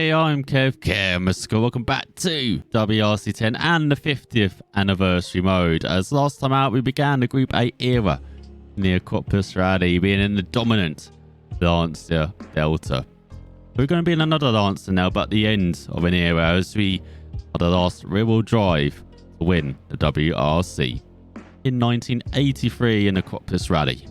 Hey, I'm Kev Kermisker. Welcome back to WRC10 and the 50th anniversary mode. As last time out, we began the Group A era in the Acropolis Rally, being in the dominant Lancia Delta. We're going to be in another Lancer now, but at the end of an era, as we are the last rear-wheel drive to win the WRC in 1983 in the Acropolis Rally.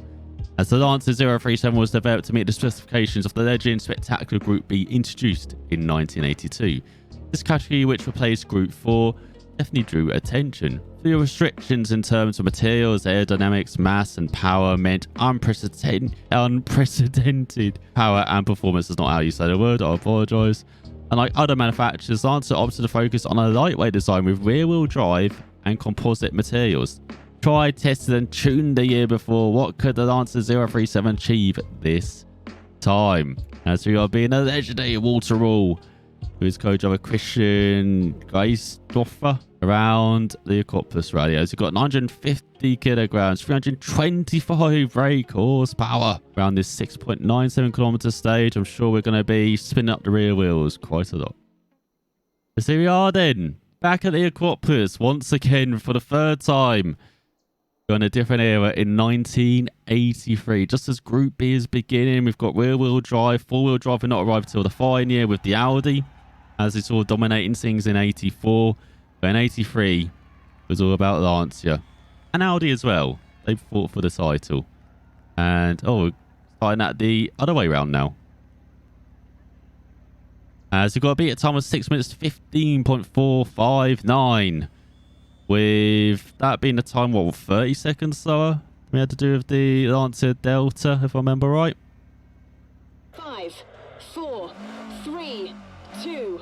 As the Lancer 037 was developed to meet the specifications of the Legend Spectacular Group B introduced in 1982. This category, which replaced Group 4, definitely drew attention. The restrictions in terms of materials, aerodynamics, mass and power meant unprecedented power and performance. Is not how you say the word, I apologise. Unlike other manufacturers, Lancer opted to focus on a lightweight design with rear-wheel drive and composite materials. Tried, tested and tuned the year before. What could the Lancer 037 achieve this time? As we are being a legendary Walter Rule, who's co-driver Christian Geisdorfer around the Acropolis Rally. As we've got 950 kilograms, 325 brake horsepower around this 6.97 kilometer stage. I'm sure we're going to be spinning up the rear wheels quite a lot. So here we are then, back at the Acropolis once again for the third time. In a different era in 1983. Just as Group B is beginning, we've got rear-wheel drive, four-wheel drive will not arrive until the following year with the Audi, as it's all dominating things in 84. But in 83, it was all about Lancia. And Audi as well. They fought for the title. And, oh, starting at the other way round now. As we've got a beat at time of 6 minutes 15.459. With that being the time, what, 30 seconds slower we had to do with the Lancia Delta, if I remember right. 5, 4, 3, 2,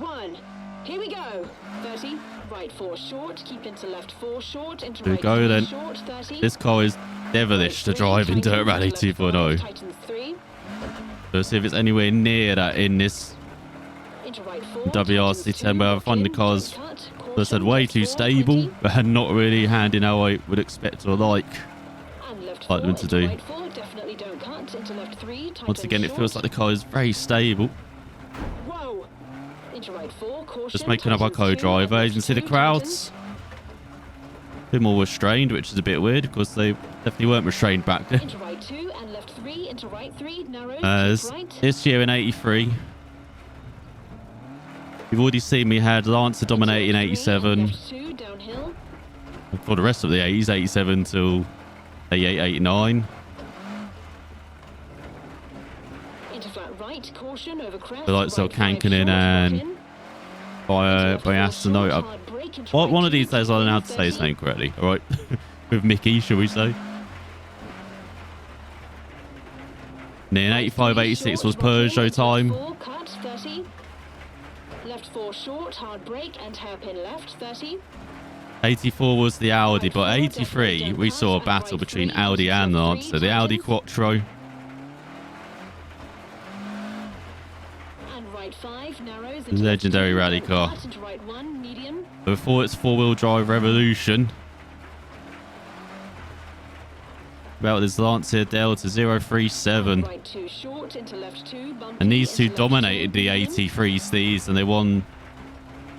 1. Here we go. 30, right 4 short, keep into left 4 short, into Here we right go then. short, 30. This car is devilish to drive in Dirt Rally 2.0. Tightens 3. Let's see if it's anywhere near that in this Into right 4, WRC10, where I find the cars, as I said, way too stable and not really handing how I would expect or like them to do. Once again, it feels like the car is very stable. Just making up our co-driver. As you can see, the crowds a bit more restrained, which is a bit weird because they definitely weren't restrained back then. As this year in 83, you've already seen me had Lancer dominate in 87. For the rest of the 80s, 87 till 88, 89. The likes of Kankkunen and by Astonota. One of these days I'll know how to say his name correctly, alright? With Mickey, shall we say? And then 85, 86 was Peugeot time. Left 4 short, hard brake and hairpin left, 30. 84 was the Audi, but 83 we saw a battle between Audi and Lancer. The Audi Quattro. And right 5 narrows. Legendary rally car. Right 1 medium. Before its four-wheel drive revolution. About this Lancia Delta 037. Right 2 short, into left 2, bumpy, And these two dominated the 83 Steeds, and they won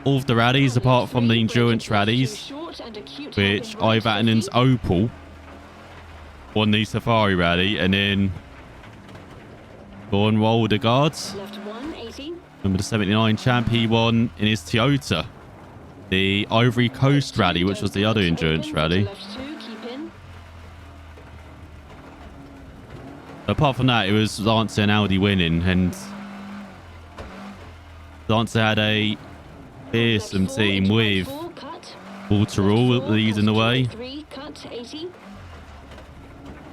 all of the rallies apart from the endurance rallies, which Ivatanen's Opel won the Safari Rally, and then Gordon Waldegaard, remember the 79 champ, he won in his Toyota the Ivory Coast Rally, which was the other endurance rally. Apart from that, it was Lancer and Audi winning, and Lancer had a fearsome team with Walter Rule leading the way.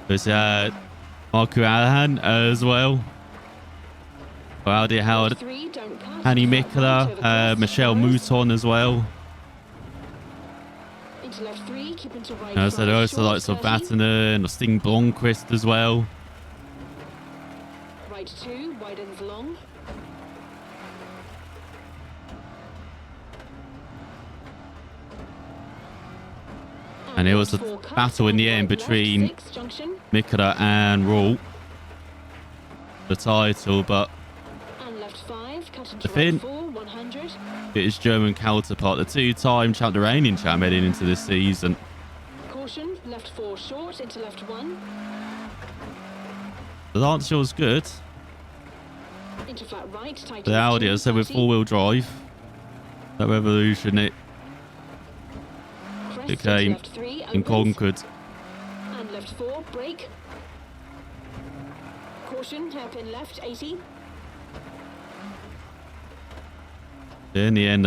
There's Marco Allahan as well. Audi Howard, Hanny Mikkola, Michelle Mouton as well. So there are also likes of Vatanen or Sting Blomqvist as well. Right 2 widens long. And it was a battle in the end between Mikkola and Rule, the title, but 5, cut into The Finn. right 4, 100. His German counterpart, the two-time champ, the reigning champ heading into this season. Caution, left 4 short, into left 1. The Lancia was good. Into flat right, tightens The Audi, 2, as I said, with 30. four-wheel drive. That Revolution, it Crest into came left 3, and opens. conquered. And left 4, brake. Caution, hairpin left, 80. In the end,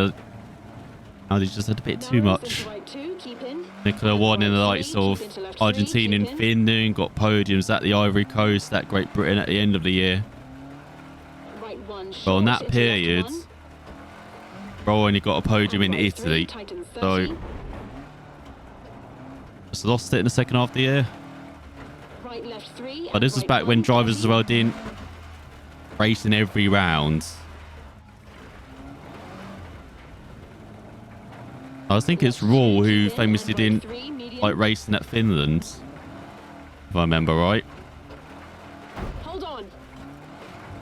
Audi just had a bit too Narrows much. into right 2, keep in. Nicola And won in the right likes 3, of keep into left 3, Argentina and keep in. Finland, got podiums at the Ivory Coast, at Great Britain at the end of the year. Right 1 short, But on that into left period, 1. Roll only got a podium in And right Italy. 3, tightens So 30. just lost it in the second half of the year. Right left 3. But this was back when drivers as well didn't race in every round. I think it's Raw who famously didn't like racing at Finland, if I remember right. Hold on.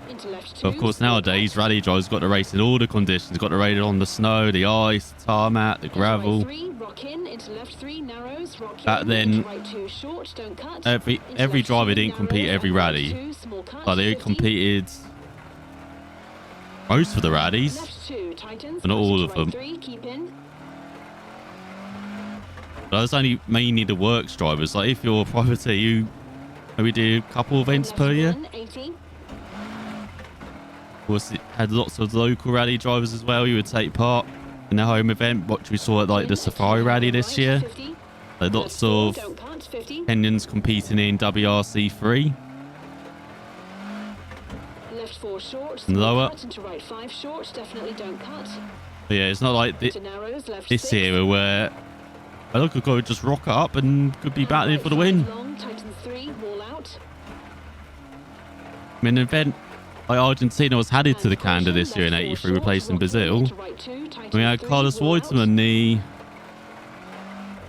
Into left 2. But of course nowadays rally drivers got to race in all the conditions, got to race on the snow, the ice, the tarmac, the gravel. Right 3, rock in, into left 3, narrows, rock Back in, then, into right 2, short, don't cut. Every Into left driver 2, didn't compete narrows, every and right rally. 2, small cut, But they 50. competed most of the rallies, Left 2, tightens, but not cut all into of right them. 3, keep in. But that was only mainly the works drivers. Like if you're a privateer, you maybe do a couple events Left per year. 1, 80. Of course, it had lots of local rally drivers as well. You would take part in the home event, what we saw at like the In, Safari Rally this right, year. 50. Like Left lots 4, of don't cut, 50. Kenyans competing in WRC3. Left 4 short, And small lower. cut, into right 5 short, definitely don't cut. But yeah, it's not like To narrows, left this 6. era where a local guy would just rock up and could be And battling right for the 5 win. long, tightens 3, wall out. I mean, an event like Argentina was added to the And calendar caution, this year in left 4 '83, short, replacing rock in, Brazil. into right 2, tightens We had 3, Carlos wall out. Reutemann, the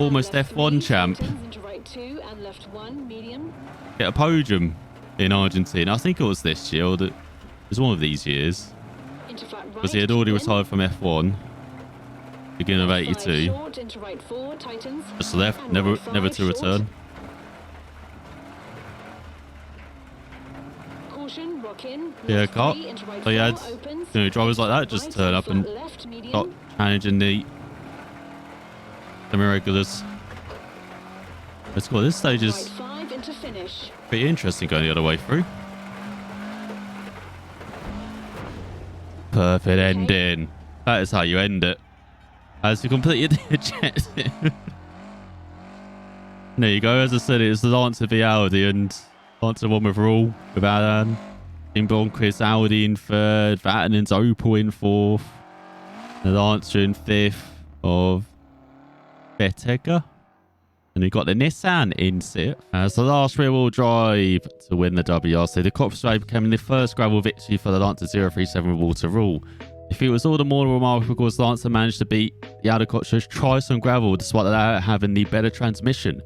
almost Left F1 3, champ, tightens into right 2 and left 1, medium. get a podium in Argentina. I think it was this year, or it was one of these years, Into flat right, because he had already keep in. retired from F1, beginning of Left 5 '82. short, into right 4, tightens. Just left, And never right 5 to short. return. Caution, rock in. Yeah, left cut. 3, into right So you 4, had opens. drivers like that just Right, turn up flat and left, medium. start challenging the irregulars. Let's go. This stage Right is 5 into finish. pretty interesting going the other way through. Perfect ending. That is how you end it. As you completed the objective. There you go. As I said, it's the Lancia v Audi, and Lancia won with Rule with Alan. Team Blomqvist, Audi in third, Vatanen's Opel in fourth, the Lancia in fifth of Bettega. And we got the Nissan in sixth. As the last rear-wheel drive to win the WRC, the Copse became the first gravel victory for the Lancia 037 Walter Rule. If it was all the more remarkable because Lancia managed to beat the Audi Quattro's Trice on gravel despite that having the better transmission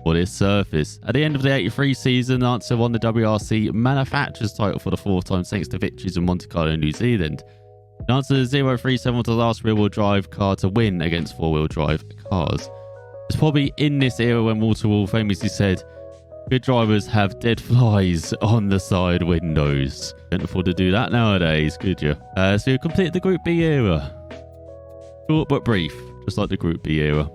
for this surface. At the end of the '83 season, Lancia won the WRC Manufacturers title for the fourth time thanks to victories in Monte Carlo and New Zealand. Lancia 037 was the last rear-wheel drive car to win against four-wheel drive cars. It's probably in this era when Walter Rule famously said, "Good drivers have dead flies on the side windows." Can't afford to do that nowadays, could you? So you completed the Group B era. Short but brief, just like the Group B era.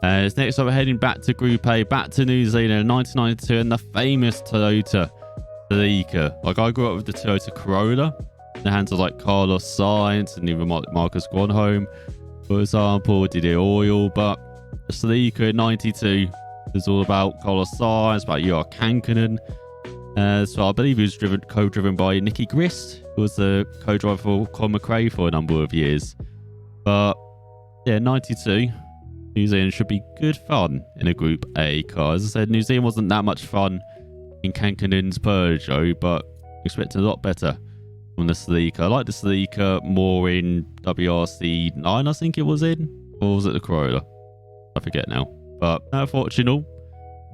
Next up, we're heading back to Group A, back to New Zealand in 1992, and the famous Toyota Celica. Like, I grew up with the Toyota Corolla in the hands of like Carlos Sainz and even Marcus Gronholm, for example, Didier Oil, but the Celica in '92 was all about Carlos Sainz, about Juha Kankkunen. So I believe he was co-driven by Nicky Grist, who was the co-driver for Con McRae for a number of years. But yeah, '92, New Zealand should be good fun in a Group A car. As I said, New Zealand wasn't that much fun in Kankkunen's Peugeot, but expecting a lot better from the Celica. I like the Celica more in WRC 9, I think it was in, or was it the Corolla? I forget now. But unfortunately,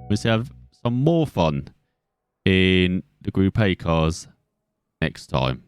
we still have some more fun in the Group A cars next time.